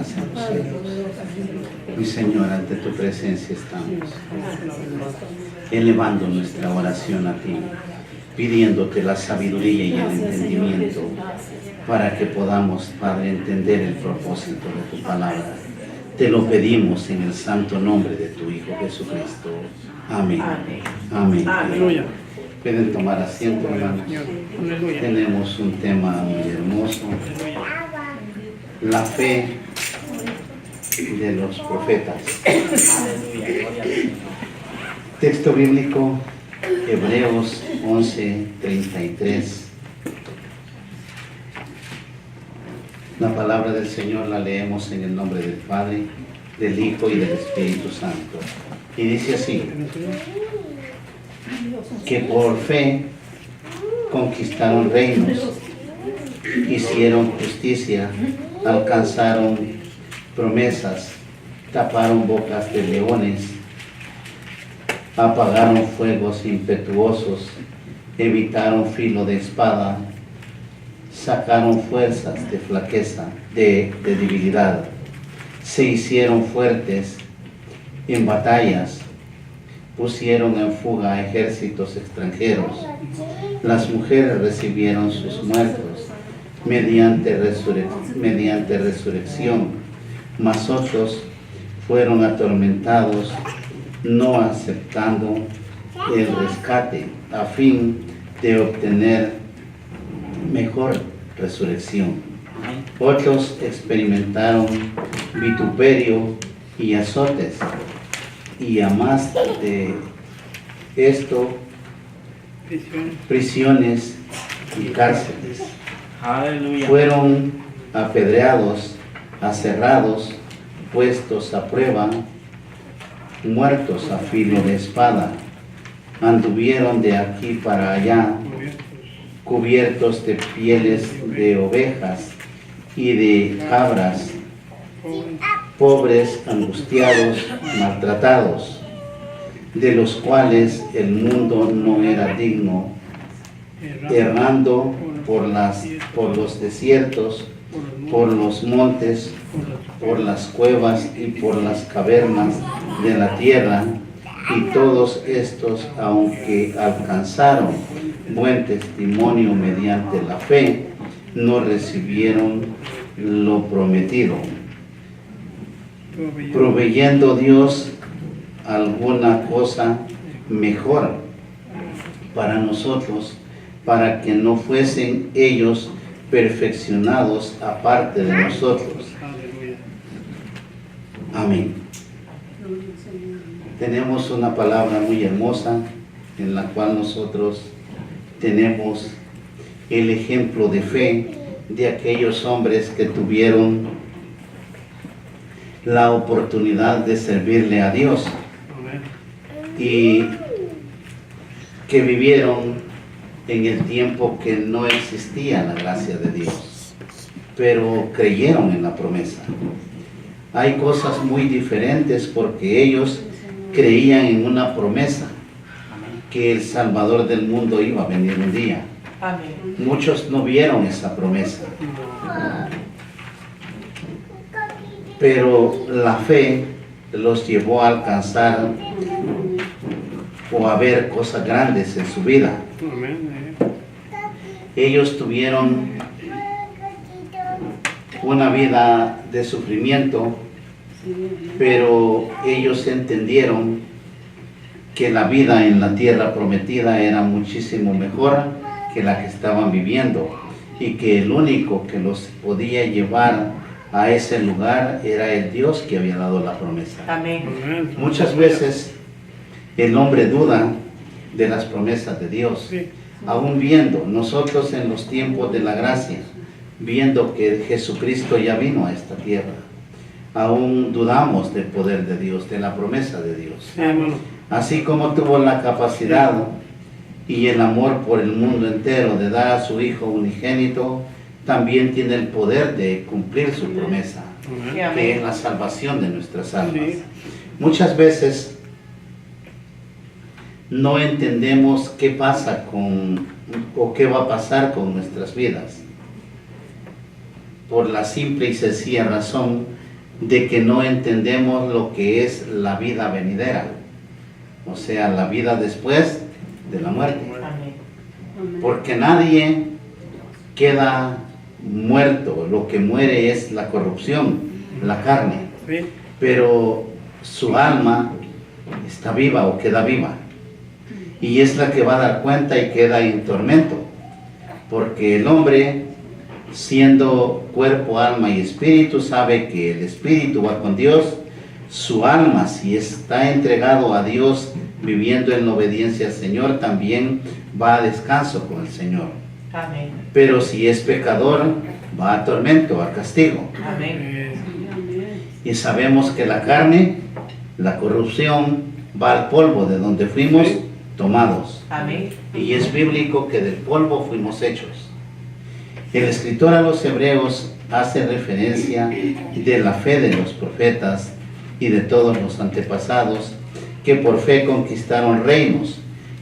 hacia los cielos. Mi Señor, ante tu presencia estamos, elevando nuestra oración a ti, pidiéndote la sabiduría y el entendimiento para que podamos, Padre, entender el propósito de tu palabra. Te lo pedimos en el santo nombre de tu Hijo Jesucristo. Amén. Amén. Aleluya. Pueden tomar asiento, hermanos. Aleluya. Tenemos un tema muy hermoso. La fe de los profetas. Texto bíblico, Hebreos 11:33. La palabra del Señor la leemos en el nombre del Padre, del Hijo y del Espíritu Santo. Y dice así: que por fe conquistaron reinos, hicieron justicia, alcanzaron promesas, taparon bocas de leones, apagaron fuegos impetuosos, evitaron filo de espada, sacaron fuerzas de flaqueza, de debilidad, se hicieron fuertes en batallas, pusieron en fuga a ejércitos extranjeros. Las mujeres recibieron sus muertos mediante resurrección, mas otros fueron atormentados, no aceptando el rescate, a fin de obtener mejor resurrección. Otros experimentaron vituperio y azotes, y a más de esto, prisiones y cárceles. Aleluya. Fueron apedreados, aserrados, puestos a prueba, muertos a filo de espada. Anduvieron de aquí para allá, cubiertos de pieles de ovejas y de cabras, pobres, angustiados, maltratados, de los cuales el mundo no era digno, errando por los desiertos, por los montes, por las cuevas y por las cavernas de la tierra. Y todos estos, aunque alcanzaron buen testimonio mediante la fe, no recibieron lo prometido, proveyendo Dios alguna cosa mejor para nosotros, para que no fuesen ellos perfeccionados aparte de nosotros. Amén. Tenemos una palabra muy hermosa en la cual nosotros tenemos el ejemplo de fe de aquellos hombres que tuvieron la oportunidad de servirle a Dios y que vivieron en el tiempo que no existía la gracia de Dios, pero creyeron en la promesa. Hay cosas muy diferentes porque ellos creían en una promesa, que el Salvador del mundo iba a venir un día. Amén. Muchos no vieron esa promesa, pero la fe los llevó a alcanzar o a ver cosas grandes en su vida. Ellos tuvieron una vida de sufrimiento, pero ellos entendieron que la vida en la tierra prometida era muchísimo mejor que la que estaban viviendo, y que el único que los podía llevar a ese lugar era el Dios que había dado la promesa. Amén. Muchas veces el hombre duda de las promesas de Dios, aún viendo nosotros en los tiempos de la gracia, viendo que Jesucristo ya vino a esta tierra, aún dudamos del poder de Dios, de la promesa de Dios. Así como tuvo la capacidad y el amor por el mundo entero de dar a su Hijo unigénito, también tiene el poder de cumplir su promesa, que es la salvación de nuestras almas. Muchas veces no entendemos qué pasa o qué va a pasar con nuestras vidas, por la simple y sencilla razón de que no entendemos lo que es la vida venidera, o sea, la vida después de la muerte. Porque nadie queda muerto, lo que muere es la corrupción, la carne, pero su alma está viva o queda viva, y es la que va a dar cuenta y queda en tormento, porque el hombre, siendo cuerpo, alma y espíritu, sabe que el espíritu va con Dios, su alma, si está entregado a Dios, viviendo en obediencia al Señor, también va a descanso con el Señor. Amén. Pero si es pecador, va a tormento, a castigo. Amén. Y sabemos que la carne, la corrupción, va al polvo de donde fuimos tomados. Amén. Y es bíblico que del polvo fuimos hechos. El escritor a los Hebreos hace referencia de la fe de los profetas y de todos los antepasados que por fe conquistaron reinos,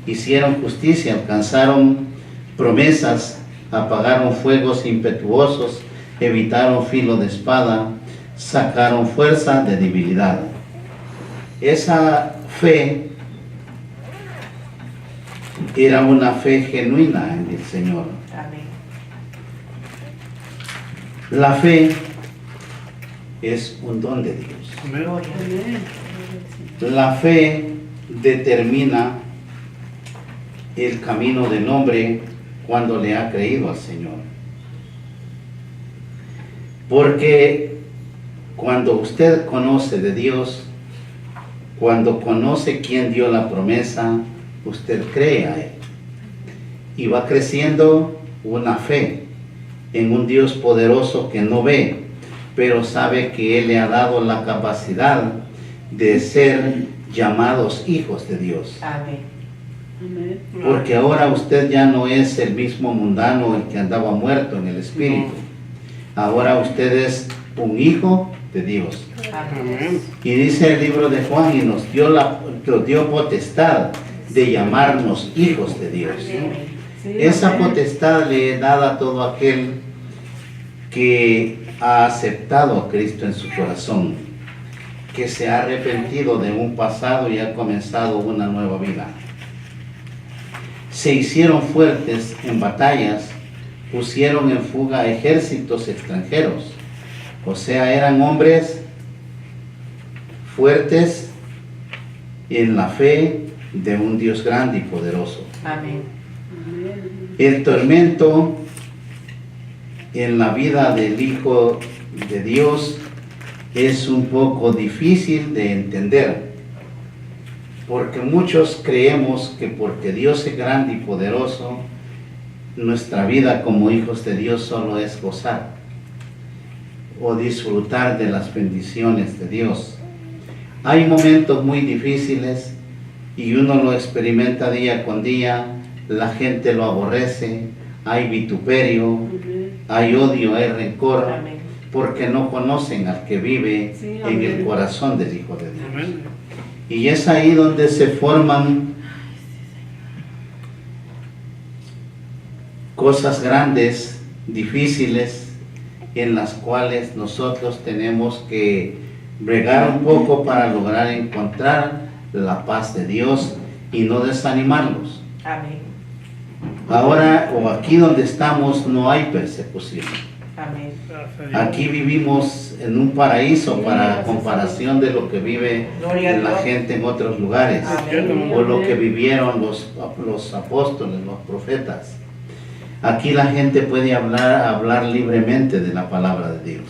hicieron justicia, alcanzaron promesas, apagaron fuegos impetuosos, evitaron filo de espada, sacaron fuerza de debilidad. Esa fe era una fe genuina en el Señor. Amén. La fe es un don de Dios. Gloria. La fe determina el camino del hombre cuando le ha creído al Señor. Porque cuando usted conoce de Dios, cuando conoce quién dio la promesa, usted cree a Él. Y va creciendo una fe en un Dios poderoso que no ve, pero sabe que Él le ha dado la capacidad de ser llamados hijos de Dios. Amén. Porque ahora usted ya no es el mismo mundano, el que andaba muerto en el espíritu. Ahora usted es un hijo de Dios. Amén. Y dice el libro de Juan, y nos dio potestad de llamarnos hijos de Dios. Esa potestad le es dada a todo aquel que ha aceptado a Cristo en su corazón, que se ha arrepentido de un pasado y ha comenzado una nueva vida. Se hicieron fuertes en batallas, pusieron en fuga ejércitos extranjeros. O sea, eran hombres fuertes en la fe de un Dios grande y poderoso. Amén. El tormento en la vida del Hijo de Dios es un poco difícil de entender, porque muchos creemos que porque Dios es grande y poderoso, nuestra vida como hijos de Dios solo es gozar o disfrutar de las bendiciones de Dios. Hay momentos muy difíciles y uno lo experimenta día con día, la gente lo aborrece, hay vituperio, hay odio, hay rencor, Amén. porque no conocen al que vive en el corazón del Hijo de Dios. Y es ahí donde se forman cosas grandes, difíciles, en las cuales nosotros tenemos que bregar un poco para lograr encontrar la paz de Dios y no desanimarlos. Amén. Ahora, o aquí donde estamos, no hay persecución. Amén. Aquí vivimos en un paraíso para comparación de lo que vive la gente en otros lugares, Amén. o lo que vivieron los apóstoles, los profetas. Aquí la gente puede hablar libremente de la palabra de Dios.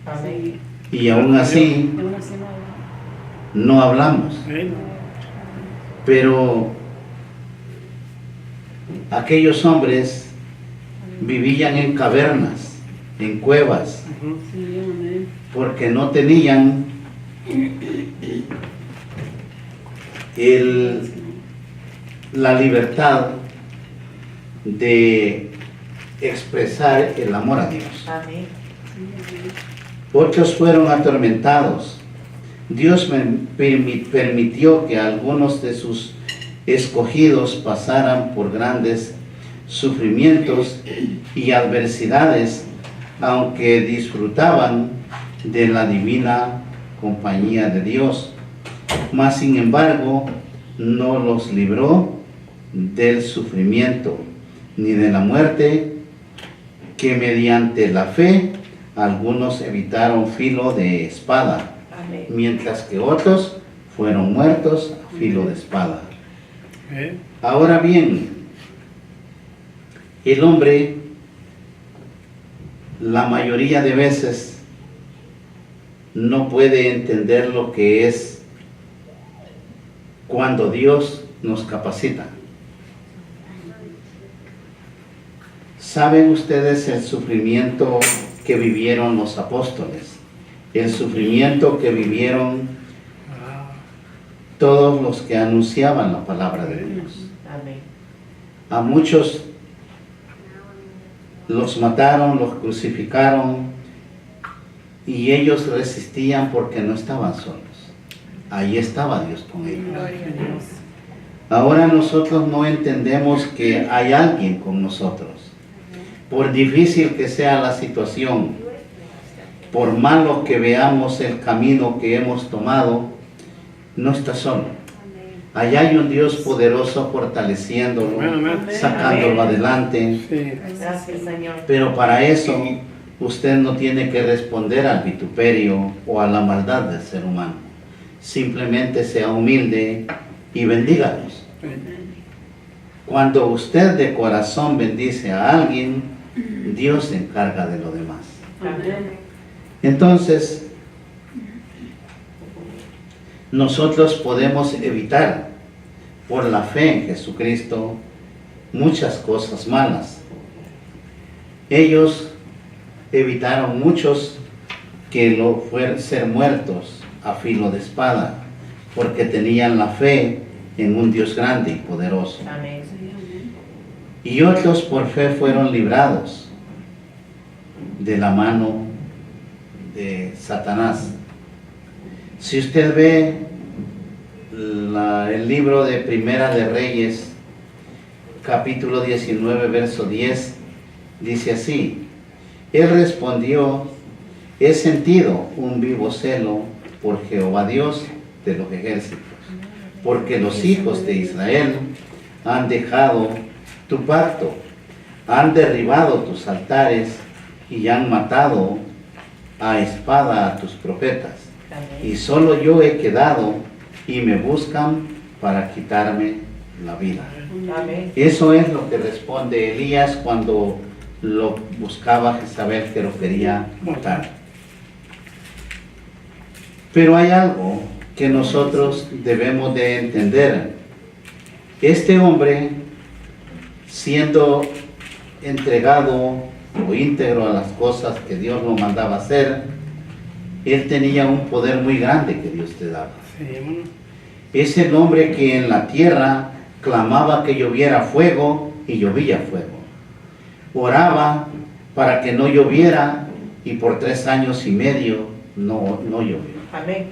Amén. Y aún así no hablamos. Pero aquellos hombres vivían en cavernas, en cuevas, porque no tenían la libertad de expresar el amor a Dios. Amén. Otros fueron atormentados. Dios permitió que algunos de sus escogidos pasaran por grandes sufrimientos y adversidades, aunque disfrutaban de la divina compañía de Dios, mas sin embargo no los libró del sufrimiento ni de la muerte, que mediante la fe algunos evitaron filo de espada, Amén. mientras que otros fueron muertos a filo de espada. Amén. Ahora bien, el hombre, la mayoría de veces, no puede entender lo que es cuando Dios nos capacita. ¿Saben ustedes el sufrimiento que vivieron los apóstoles? El sufrimiento que vivieron todos los que anunciaban la palabra de Dios. Amén. A muchos los mataron, los crucificaron, y ellos resistían porque no estaban solos. Ahí estaba Dios con ellos. Gloria a Dios. Ahora nosotros no entendemos que hay alguien con nosotros. Por difícil que sea la situación, por malo que veamos el camino que hemos tomado, no está solo. Allá hay un Dios poderoso fortaleciéndolo, Amén. sacándolo adelante. Sí. Gracias, Señor. Pero para eso usted no tiene que responder al vituperio o a la maldad del ser humano. Simplemente sea humilde y bendígalos. Cuando usted de corazón bendice a alguien, Dios se encarga de lo demás. Amén. Entonces, nosotros podemos evitar, por la fe en Jesucristo, muchas cosas malas. Ellos evitaron muchos que lo fueran ser muertos a filo de espada, porque tenían la fe en un Dios grande y poderoso. Amén. Y otros por fe fueron librados de la mano de Satanás. Si usted ve el libro de Primera de Reyes, capítulo 19, verso 10, dice así: Él respondió: he sentido un vivo celo por Jehová Dios de los ejércitos, porque los hijos de Israel han dejado tu pacto, han derribado tus altares y han matado a espada a tus profetas. Y solo yo he quedado y me buscan para quitarme la vida. Amén. Eso es lo que responde Elías cuando lo buscaba Jezabel, que lo quería matar. Pero hay algo que nosotros debemos de entender. Este hombre, siendo entregado o íntegro a las cosas que Dios lo mandaba hacer, él tenía un poder muy grande que Dios te daba. Es el hombre que en la tierra clamaba que lloviera fuego y llovía fuego. Oraba para que no lloviera y por 3 años y medio no llovió. Amén.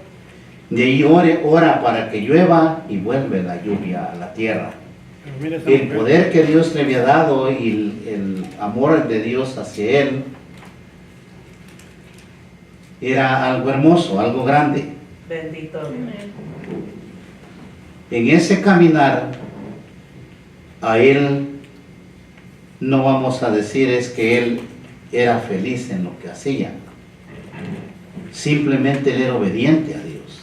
De ahí ora para que llueva y vuelve la lluvia a la tierra. El poder que Dios le había dado y el amor de Dios hacia él era algo hermoso, algo grande. Bendito Dios. En ese caminar, a él no vamos a decir es que él era feliz en lo que hacía. Simplemente él era obediente a Dios.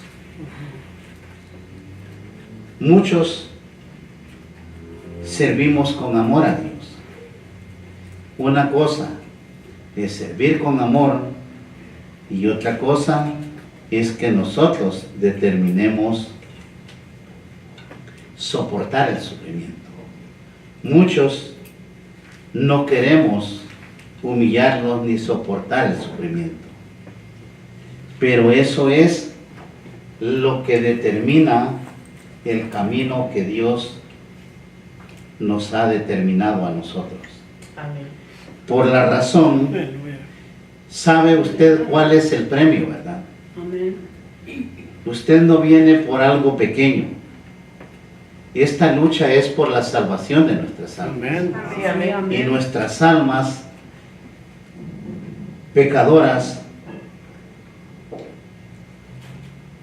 Muchos servimos con amor a Dios. Una cosa es servir con amor y otra cosa es que nosotros determinemos soportar el sufrimiento. Muchos no queremos humillarlos ni soportar el sufrimiento, pero eso es lo que determina el camino que Dios nos ha determinado a nosotros. Amén. Por la razón, sabe usted cuál es el premio, ¿verdad? Amén. Usted no viene por algo pequeño. Esta lucha es por la salvación de nuestras almas. Sí, amén. Y nuestras almas pecadoras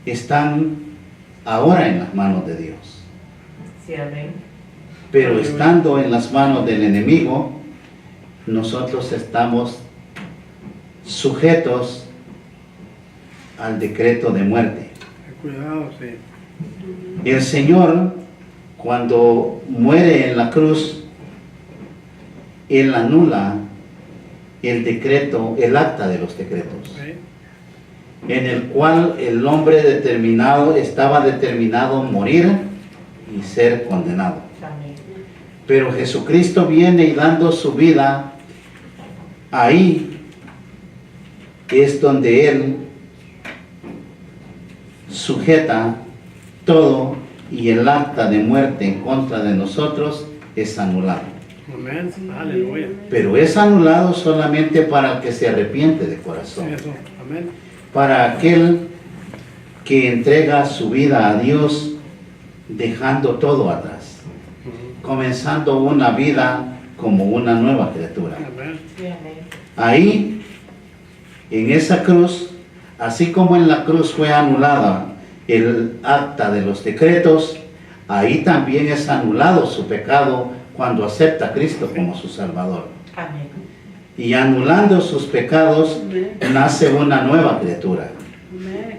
están ahora en las manos de Dios. Sí, amén. Pero estando en las manos del enemigo, nosotros estamos sujetos al decreto de muerte. Cuidado, sí. El Señor, cuando muere en la cruz, Él anula el decreto, el acta de los decretos, en el cual el hombre estaba determinado a morir y ser condenado. Amén. Pero Jesucristo viene y dando su vida, ahí es donde Él sujeta todo y el acta de muerte en contra de nosotros es anulado. Amén. Aleluya. Pero es anulado solamente para el que se arrepiente de corazón. Eso. Amén. Para aquel que entrega su vida a Dios dejando todo atrás, comenzando una vida como una nueva criatura. Amén. Sí, amén. Ahí, en esa cruz, así como en la cruz fue anulada el acta de los decretos, ahí también es anulado su pecado cuando acepta a Cristo como su Salvador. Amén. Y anulando sus pecados, nace una nueva criatura.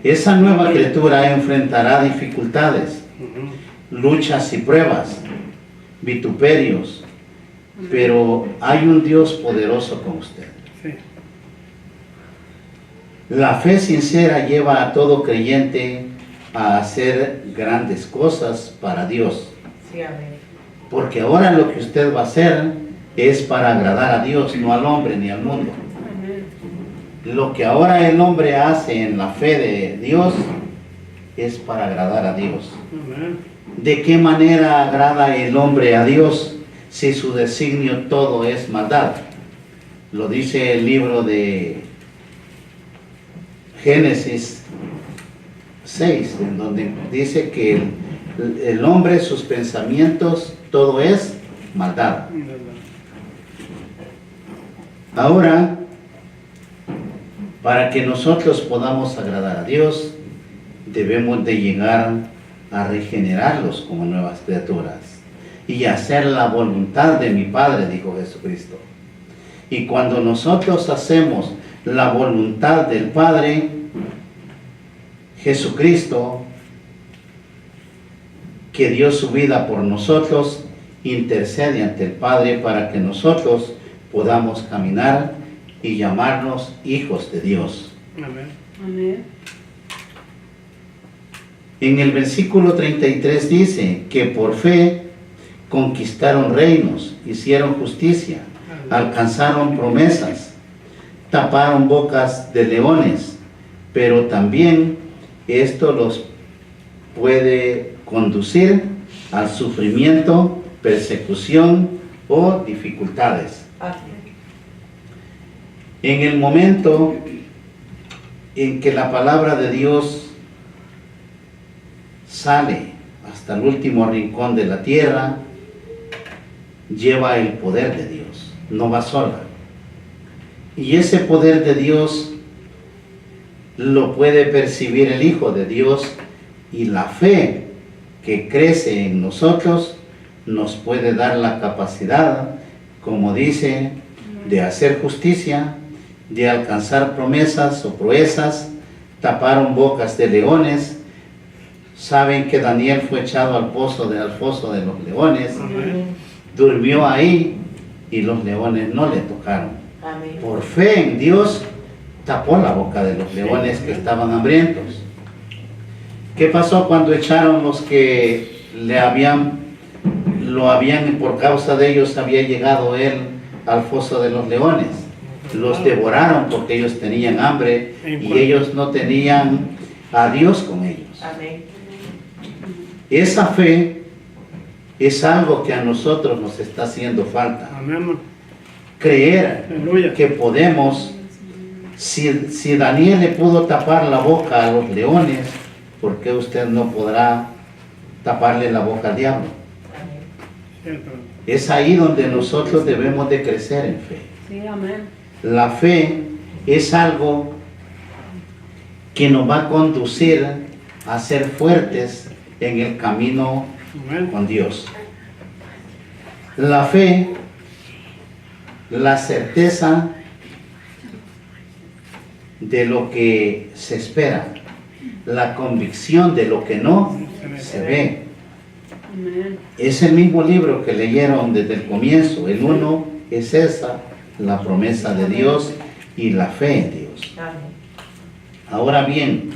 Esa nueva criatura enfrentará dificultades, luchas y pruebas, vituperios, pero hay un Dios poderoso con usted. Sí. La fe sincera lleva a todo creyente a hacer grandes cosas para Dios, Sí, amén. porque ahora lo que usted va a hacer es para agradar a Dios, no al hombre ni al mundo. Lo que ahora el hombre hace en la fe de Dios es para agradar a Dios. Amén. ¿De qué manera agrada el hombre a Dios si su designio todo es maldad? Lo dice el libro de Génesis 6, en donde dice que el hombre, sus pensamientos, todo es maldad. Ahora, para que nosotros podamos agradar a Dios, debemos de llegar a regenerarlos como nuevas criaturas y hacer la voluntad de mi Padre, dijo Jesucristo. Y cuando nosotros hacemos la voluntad del Padre, Jesucristo, que dio su vida por nosotros, intercede ante el Padre para que nosotros podamos caminar y llamarnos hijos de Dios. Amén. Amén. En el versículo 33 dice que por fe conquistaron reinos, hicieron justicia, alcanzaron promesas, taparon bocas de leones, pero también esto los puede conducir al sufrimiento, persecución o dificultades. Amén. En el momento en que la palabra de Dios sale hasta el último rincón de la tierra, lleva el poder de Dios, no va sola. Y ese poder de Dios lo puede percibir el Hijo de Dios, y la fe que crece en nosotros nos puede dar la capacidad, como dice, de hacer justicia, de alcanzar promesas o proezas. Taparon bocas de leones. Saben que Daniel fue echado al foso de los leones, durmió ahí y los leones no le tocaron. Amén. Por fe en Dios tapó la boca de los leones que estaban hambrientos. ¿Qué pasó cuando echaron los que por causa de ellos había llegado él al foso de los leones? Los devoraron porque ellos tenían hambre y ellos no tenían a Dios con ellos. Amén. Esa fe es algo que a nosotros nos está haciendo falta. Amén. Creer Aleluya. que podemos, si Daniel le pudo tapar la boca a los leones, ¿por qué usted no podrá taparle la boca al diablo? Amén. Cierto. Es ahí donde nosotros debemos de crecer en fe. Sí, amén. La fe es algo que nos va a conducir a ser fuertes en el camino Amén. con Dios. La fe, la certeza de lo que se espera, la convicción de lo que no se ve. Es el mismo libro que leyeron desde el comienzo. El uno es esa, la promesa de Dios y la fe en Dios. Amén. Ahora bien,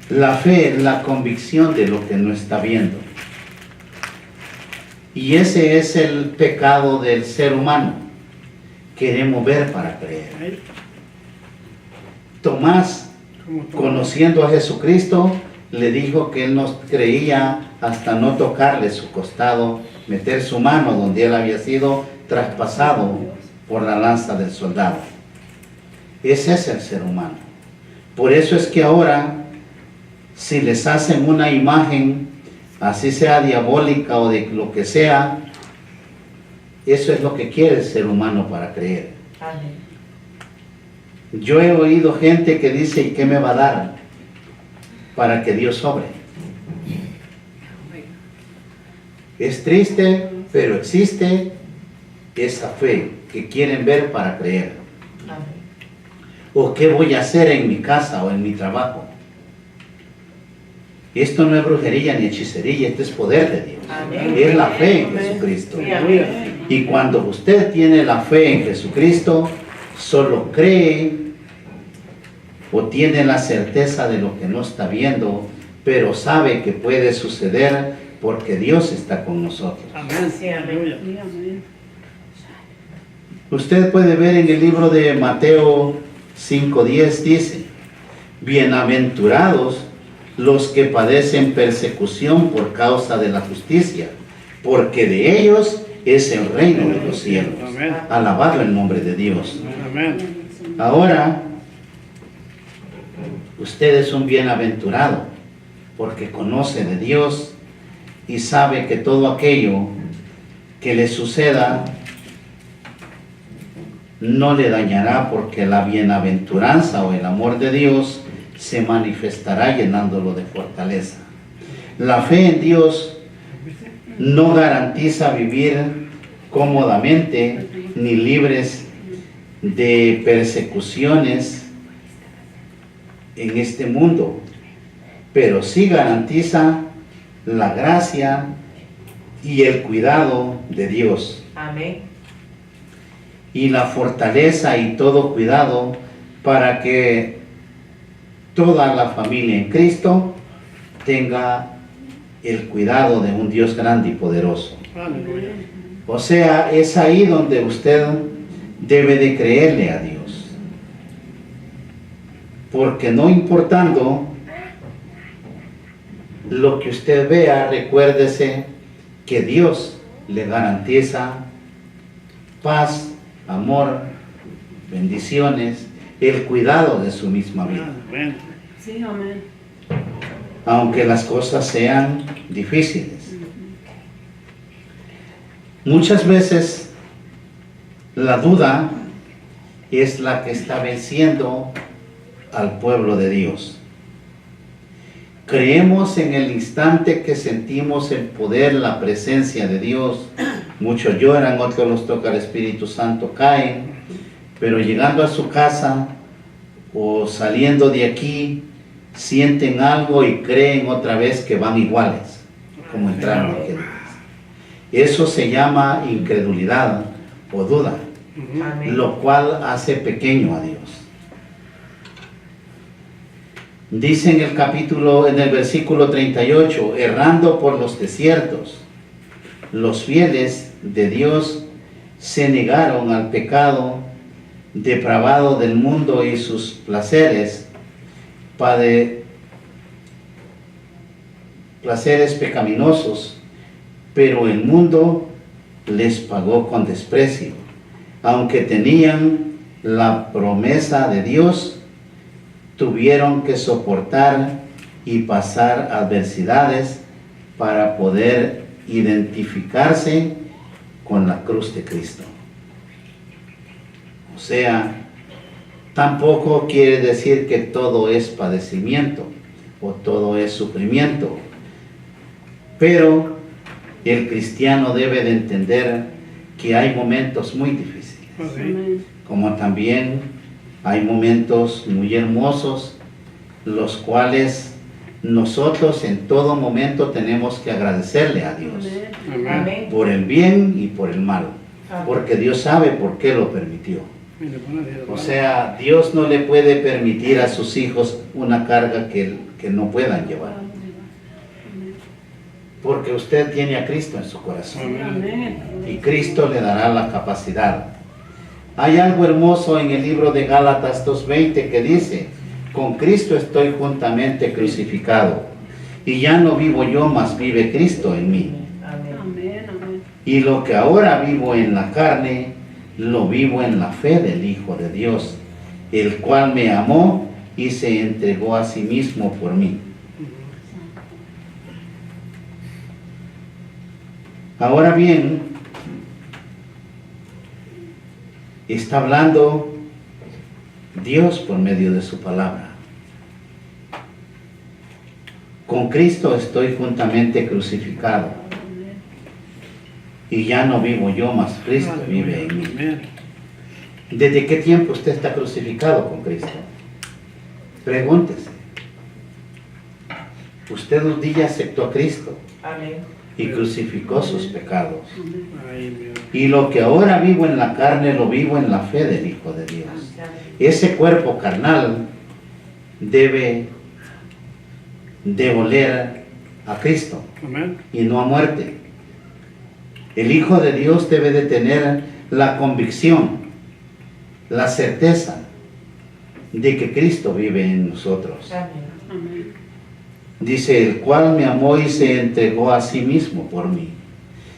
la fe es la convicción de lo que no está viendo. Y ese es el pecado del ser humano. Queremos ver para creer. Ahí, Tomás, como tú. conociendo a Jesucristo, le dijo que él no creía hasta no tocarle su costado, meter su mano donde él había sido traspasado por la lanza del soldado. Ese es el ser humano. Por eso es que ahora, si les hacen una imagen, así sea diabólica o de lo que sea, eso es lo que quiere el ser humano para creer. Amén. Yo he oído gente que dice, ¿y qué me va a dar para que Dios obre? Es triste, pero existe esa fe que quieren ver para creer. Amén. ¿O qué voy a hacer en mi casa o en mi trabajo? Esto no es brujería ni hechicería, esto es poder de Dios. Amén. Es la fe en Jesucristo. Sí, amén. Y cuando usted tiene la fe en Jesucristo, solo cree o tiene la certeza de lo que no está viendo, pero sabe que puede suceder porque Dios está con nosotros. Amén. Sí, amén. Aleluya. Usted puede ver en el libro de Mateo 5:10, dice, bienaventurados los que padecen persecución por causa de la justicia, porque de ellos es el reino de los cielos. Amén. Alabado el nombre de Dios. Amén. Ahora, usted es un bienaventurado, porque conoce de Dios y sabe que todo aquello que le suceda no le dañará, porque la bienaventuranza o el amor de Dios se manifestará llenándolo de fortaleza. La fe en Dios no garantiza vivir cómodamente ni libres de persecuciones en este mundo, pero sí garantiza la gracia y el cuidado de Dios Amén. y la fortaleza y todo cuidado para que toda la familia en Cristo tenga el cuidado de un Dios grande y poderoso. Aleluya. O sea, es ahí donde usted debe de creerle a Dios. Porque no importando lo que usted vea, recuérdese que Dios le garantiza paz, amor, bendiciones, el cuidado de su misma vida. Amén. Sí, amén. Aunque las cosas sean difíciles. Muchas veces la duda es la que está venciendo al pueblo de Dios. Creemos en el instante que sentimos el poder, la presencia de Dios. Muchos lloran, otros los toca el Espíritu Santo, caen, pero llegando a su casa o saliendo de aquí, sienten algo y creen otra vez que van iguales, como entraron aquel día. Eso se llama incredulidad o duda, Ujú. Amén. lo cual hace pequeño a Dios. Dice en el versículo 38, errando por los desiertos, los fieles de Dios se negaron al pecado depravado del mundo y sus placeres, placeres pecaminosos, pero el mundo les pagó con desprecio. Aunque tenían la promesa de Dios, tuvieron que soportar y pasar adversidades para poder identificarse con la cruz de Cristo. O sea, tampoco quiere decir que todo es padecimiento, o todo es sufrimiento. Pero el cristiano debe de entender que hay momentos muy difíciles, como también hay momentos muy hermosos, los cuales nosotros en todo momento tenemos que agradecerle a Dios Amén. por el bien y por el mal, porque Dios sabe por qué lo permitió. O sea, Dios no le puede permitir a sus hijos una carga que no puedan llevar, porque usted tiene a Cristo en su corazón y Cristo le dará la capacidad. Hay algo hermoso en el libro de Gálatas 2:20 que dice: con Cristo estoy juntamente crucificado, y ya no vivo yo, mas vive Cristo en mí. Y lo que ahora vivo en la carne, lo vivo en la fe del Hijo de Dios, el cual me amó y se entregó a sí mismo por mí. Ahora bien, está hablando Dios por medio de su palabra. Con Cristo estoy juntamente crucificado, y ya no vivo yo, mas Cristo vive en mí. ¿Desde qué tiempo usted está crucificado con Cristo? Pregúntese. Usted un día aceptó a Cristo y crucificó sus pecados. Y lo que ahora vivo en la carne, lo vivo en la fe del Hijo de Dios. Ese cuerpo carnal debe de oler a Cristo y no a muerte. El Hijo de Dios debe de tener la convicción, la certeza de que Cristo vive en nosotros. Dice, el cual me amó y se entregó a sí mismo por mí.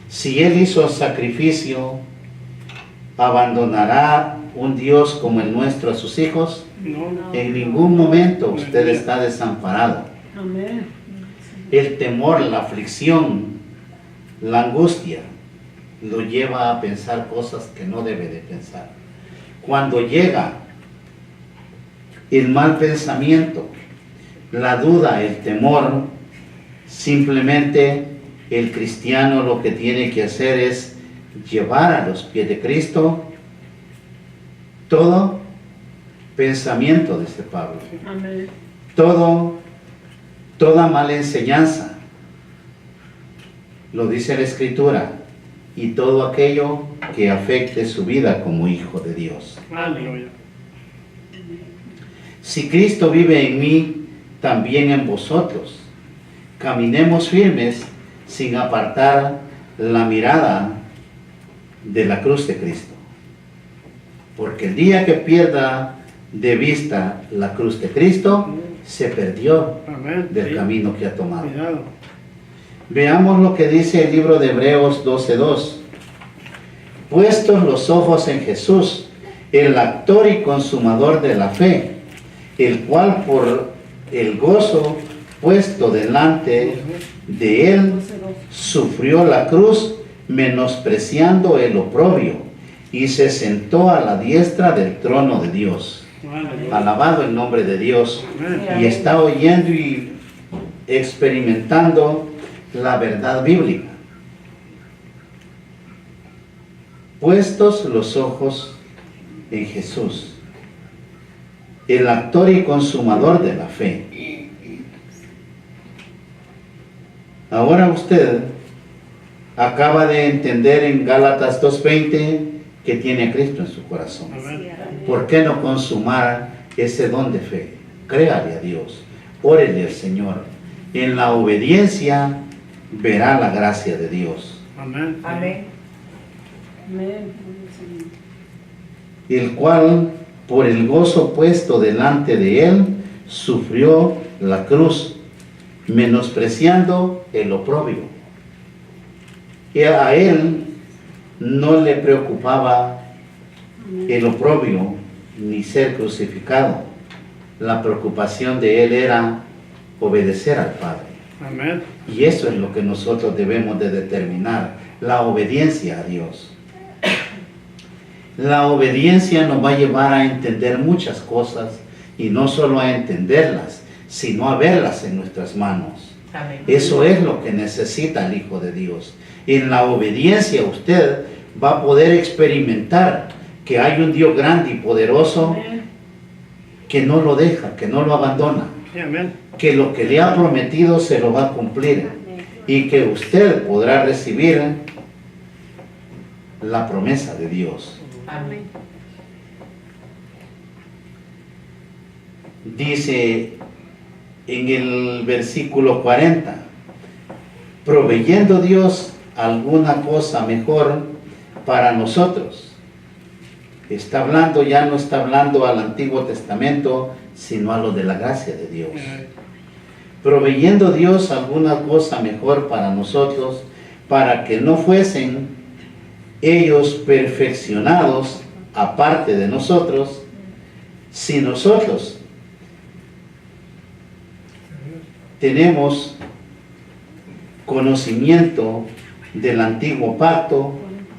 Si Él hizo sacrificio, ¿abandonará un Dios como el nuestro a sus hijos? En ningún momento usted está desamparado. El temor, la aflicción, la angustia lo lleva a pensar cosas que no debe de pensar. Cuando llega el mal pensamiento, la duda, el temor, simplemente el cristiano lo que tiene que hacer es llevar a los pies de Cristo todo pensamiento, dice Pablo, toda mala enseñanza, lo dice la Escritura, y todo aquello que afecte su vida como hijo de Dios. Si Cristo vive en mí, también en vosotros. Caminemos firmes sin apartar la mirada de la cruz de Cristo. Porque el día que pierda de vista la cruz de Cristo, se perdió del camino que ha tomado. Veamos lo que dice el libro de Hebreos 12:2. Puestos los ojos en Jesús, el autor y consumador de la fe, el cual por el gozo puesto delante de él sufrió la cruz, menospreciando el oprobio, y se sentó a la diestra del trono de Dios. Alabado el nombre de Dios. Y está oyendo y experimentando la verdad bíblica. Puestos los ojos en Jesús, el autor y consumador de la fe. Ahora usted acaba de entender en Gálatas 2:20 que tiene a Cristo en su corazón. ¿Por qué no consumar ese don de fe? Créale a Dios, órele al Señor. En la obediencia verá la gracia de Dios. El cual, por el gozo puesto delante de él, sufrió la cruz, menospreciando el oprobio. Y a él no le preocupaba el oprobio ni ser crucificado. La preocupación de él era obedecer al Padre. Y eso es lo que nosotros debemos de determinar, la obediencia a Dios. La obediencia nos va a llevar a entender muchas cosas, y no solo a entenderlas, sino a verlas en nuestras manos. Amén. Eso es lo que necesita el Hijo de Dios. En la obediencia usted va a poder experimentar que hay un Dios grande y poderoso que no lo deja, que no lo abandona, Sí, amén. que lo que le ha prometido se lo va a cumplir y que usted podrá recibir la promesa de Dios. Amén. Dice en el versículo 40, proveyendo Dios alguna cosa mejor para nosotros. Está hablando, ya no está hablando al Antiguo Testamento, sino a lo de la gracia de Dios. Proveyendo Dios alguna cosa mejor para nosotros, para que no fuesen ellos perfeccionados aparte de nosotros, si nosotros tenemos conocimiento del antiguo pacto.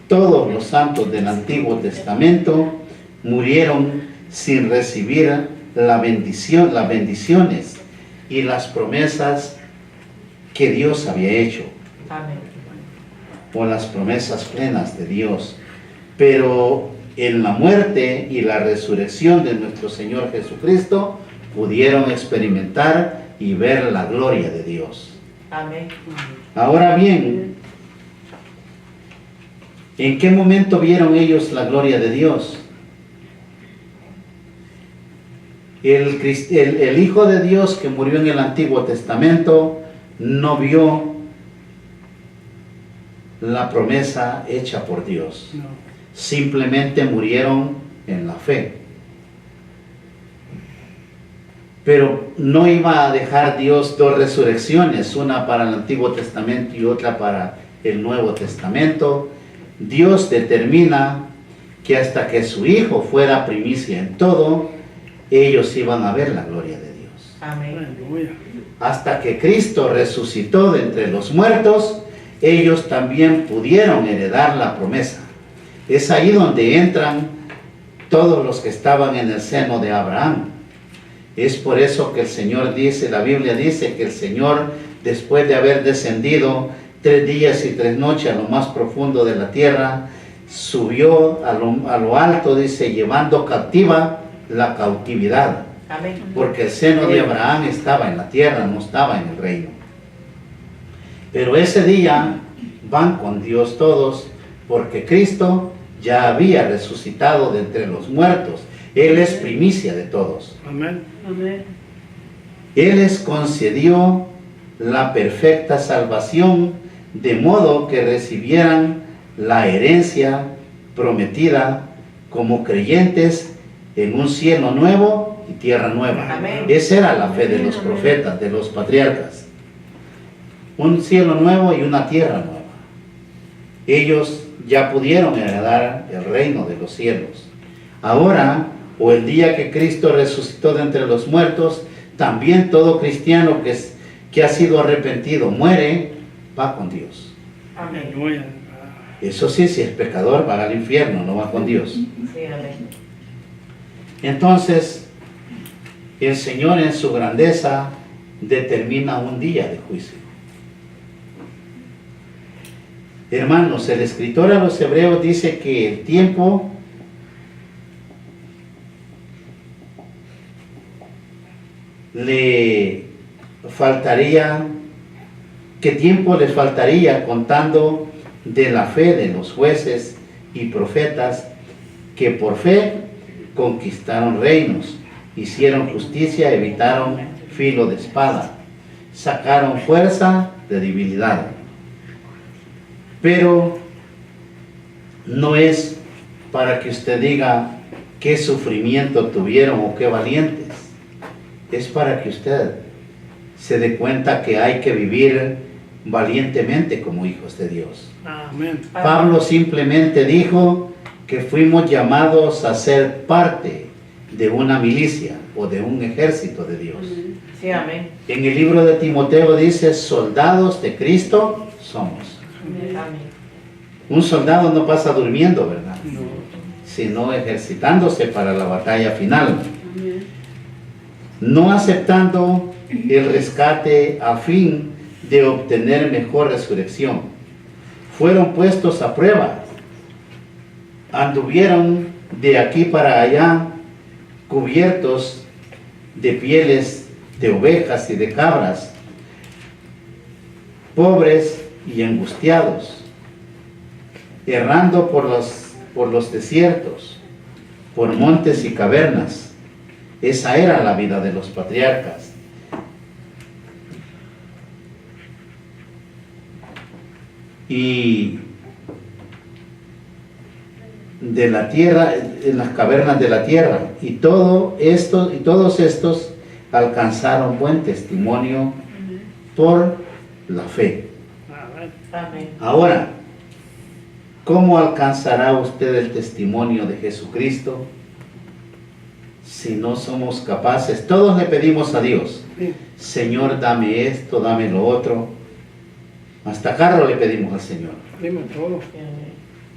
Todos los santos del Antiguo Testamento murieron sin recibir la bendición, las bendiciones y las promesas que Dios había hecho, Amén. o las promesas plenas de Dios. Pero en la muerte y la resurrección de nuestro Señor Jesucristo pudieron experimentar y ver la gloria de Dios. Amén. Ahora bien, ¿en qué momento vieron ellos la gloria de Dios? El Hijo de Dios que murió en el Antiguo Testamento no vio la promesa hecha por Dios. No. Simplemente murieron en la fe. Pero no iba a dejar Dios dos resurrecciones, una para el Antiguo Testamento y otra para el Nuevo Testamento. Dios determina que hasta que su Hijo fuera primicia en todo, ellos iban a ver la gloria de Dios. Amén. Aleluya. Hasta que Cristo resucitó de entre los muertos, ellos también pudieron heredar la promesa. Es ahí donde entran todos los que estaban en el seno de Abraham. Es por eso que el Señor dice, la Biblia dice que el Señor, después de haber descendido 3 días y 3 noches a lo más profundo de la tierra, subió a lo alto, dice, llevando cautiva la cautividad. Amén. Porque el seno de Abraham estaba en la tierra, no estaba en el reino. Pero ese día van con Dios todos, porque Cristo ya había resucitado de entre los muertos. Él es primicia de todos. Amén. Amén. Él les concedió la perfecta salvación, de modo que recibieran la herencia prometida como creyentes en un cielo nuevo y tierra nueva. Amén. Esa era la fe de los profetas, de los patriarcas. Un cielo nuevo y una tierra nueva. Ellos ya pudieron heredar el reino de los cielos. Ahora, o el día que Cristo resucitó de entre los muertos, también todo cristiano que ha sido arrepentido muere, va con Dios. Amén. Aleluya. Eso sí, si es pecador, va al infierno, no va con Dios. Sí, amén. Entonces, el Señor en su grandeza determina un día de juicio. Hermanos, el escritor a los Hebreos dice que el tiempo le faltaría, ¿qué tiempo les faltaría contando de la fe de los jueces y profetas que por fe conquistaron reinos, hicieron justicia, evitaron filo de espada, sacaron fuerza de debilidad? Pero no es para que usted diga qué sufrimiento tuvieron o qué valientes. Es para que usted se dé cuenta que hay que vivir valientemente como hijos de Dios. Amén. Pablo simplemente dijo que fuimos llamados a ser parte de una milicia o de un ejército de Dios. Sí, amén. En el libro de Timoteo dice, soldados de Cristo somos. Amén. Un soldado no pasa durmiendo, ¿verdad? No. Sino ejercitándose para la batalla final. No aceptando el rescate a fin de obtener mejor resurrección. Fueron puestos a prueba, anduvieron de aquí para allá, cubiertos de pieles de ovejas y de cabras, pobres y angustiados, errando por los desiertos, por montes y cavernas. Esa era la vida de los patriarcas. Y de la tierra, en las cavernas de la tierra, y todos estos alcanzaron buen testimonio por la fe. Amén. Ahora, ¿cómo alcanzará usted el testimonio de Jesucristo si no somos capaces? Todos le pedimos a Dios, Señor, dame esto, dame lo otro. Hasta carro le pedimos al Señor. Dime todo.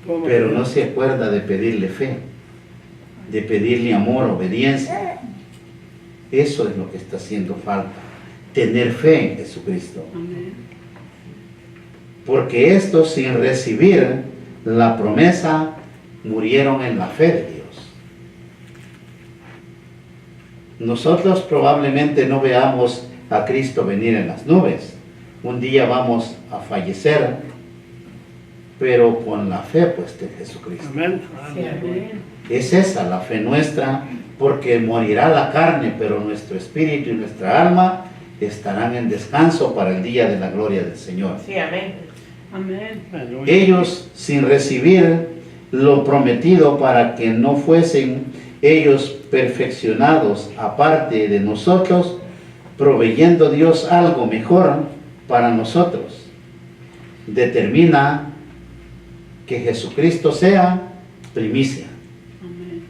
Todo Pero no material. se acuerda de pedirle fe, de pedirle amor, obediencia. Eso es lo que está haciendo falta. Tener fe en Jesucristo. Porque estos, sin recibir la promesa, murieron en la fe de Dios. Nosotros probablemente no veamos a Cristo venir en las nubes. Un día vamos a fallecer, pero con la fe puesta en Jesucristo. Amén. Sí, amén. Es esa la fe nuestra, porque morirá la carne, pero nuestro espíritu y nuestra alma estarán en descanso para el día de la gloria del Señor. Sí, amén. Amén. Aleluya. Ellos, sin recibir lo prometido para que no fuesen ellos perfeccionados aparte de nosotros, proveyendo Dios algo mejor para nosotros, determina que Jesucristo sea primicia. Amén.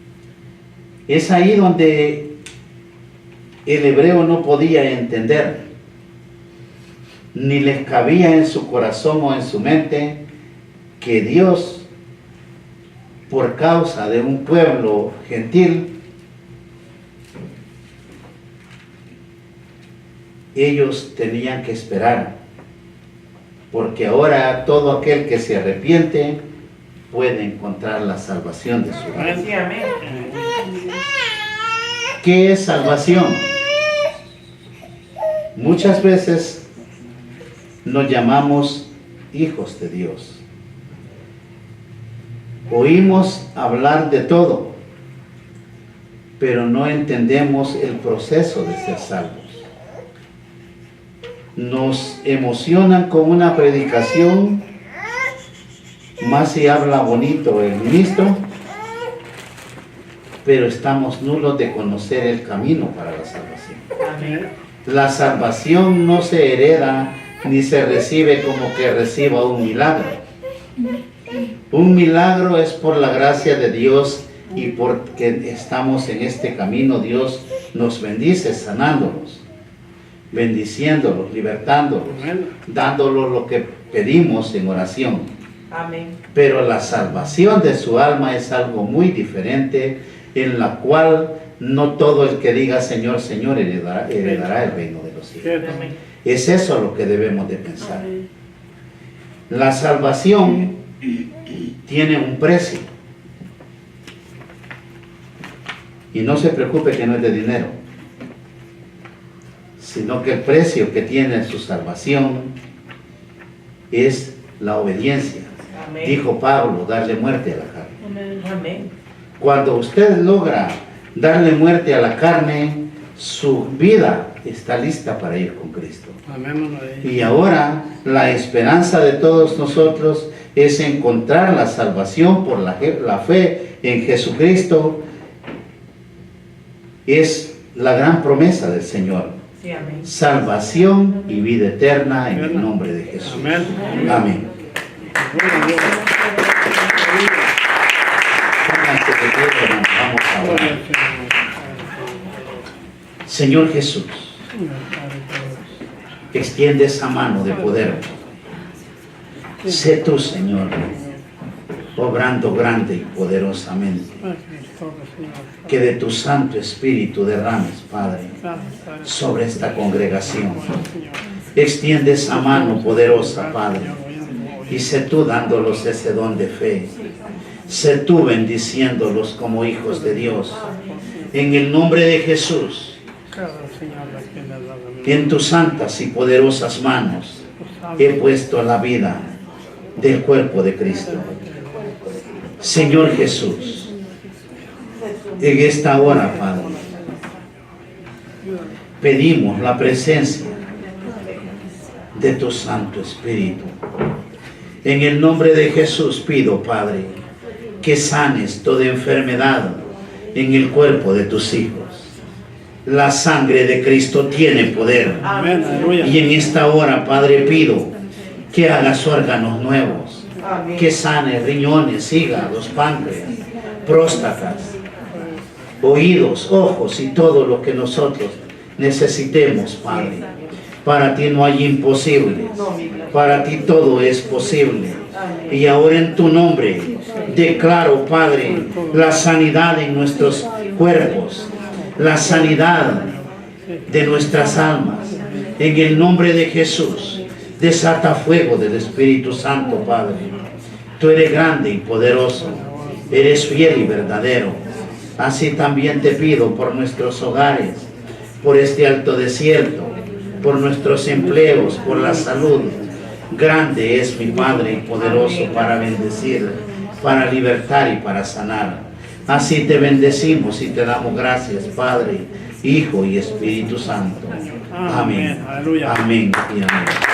Es ahí donde el hebreo no podía entender, ni les cabía en su corazón o en su mente que Dios, por causa de un pueblo gentil, ellos tenían que esperar, porque ahora todo aquel que se arrepiente puede encontrar la salvación de su alma. Sí, amén. ¿Qué es salvación? Muchas veces nos llamamos hijos de Dios. Oímos hablar de todo, pero no entendemos el proceso de ser salvos. Nos emocionan con una predicación, más si habla bonito el ministro, pero estamos nulos de conocer el camino para la salvación. Amén. La salvación no se hereda ni se recibe como que reciba un milagro. Un milagro es por la gracia de Dios y porque estamos en este camino. Dios nos bendice sanándonos, bendiciéndolos, libertándolos, Amén. dándolos lo que pedimos en oración. Amén. Pero la salvación de su alma es algo muy diferente, en la cual no todo el que diga Señor, Señor heredará el reino de los cielos. Cierto. Amén. Es eso lo que debemos de pensar. Amén. La salvación tiene un precio. Y no se preocupe que no es de dinero, sino que el precio que tiene su salvación es la obediencia. Amén. Dijo Pablo, darle muerte a la carne. Amén. Amén. Cuando usted logra darle muerte a la carne, su vida está lista para ir con Cristo. Amén. Y ahora la esperanza de todos nosotros es encontrar la salvación por la fe en Jesucristo. Es la gran promesa del Señor. Sí, amén. Salvación y vida eterna en el nombre de Jesús. Amén. Amén. Gloria a Dios. Pónganse de pie, hermanos, vamos a Gloria orar. al Señor. Señor Jesús, extiende esa mano de poder. Sé tú, Señor, obrando grande y poderosamente. Que de tu Santo Espíritu derrames, Padre, sobre esta congregación. Extiende esa mano poderosa, Padre, y sé tú dándolos ese don de fe. Sé tú bendiciéndolos como hijos de Dios. En el nombre de Jesús, en tus santas y poderosas manos he puesto la vida del cuerpo de Cristo. Señor Jesús, en esta hora, Padre, pedimos la presencia de tu Santo Espíritu. En el nombre de Jesús pido, Padre, que sanes toda enfermedad en el cuerpo de tus hijos. La sangre de Cristo tiene poder. Amén. Aleluya. Y en esta hora, Padre, pido que hagas órganos nuevos, Amén. que sane riñones, hígados, páncreas, próstatas, oídos, ojos y todo lo que nosotros necesitemos, Padre. Para ti no hay imposibles, para ti todo es posible. Y ahora en tu nombre declaro, Padre, la sanidad en nuestros cuerpos, la sanidad de nuestras almas. En el nombre de Jesús, desata fuego del Espíritu Santo, Padre. Tú eres grande y poderoso, eres fiel y verdadero. Así también te pido por nuestros hogares, por este alto desierto, por nuestros empleos, por la salud. Grande es mi Padre y poderoso para bendecir, para libertar y para sanar. Así te bendecimos y te damos gracias, Padre, Hijo y Espíritu Santo. Amén. Aleluya. Amén y amén.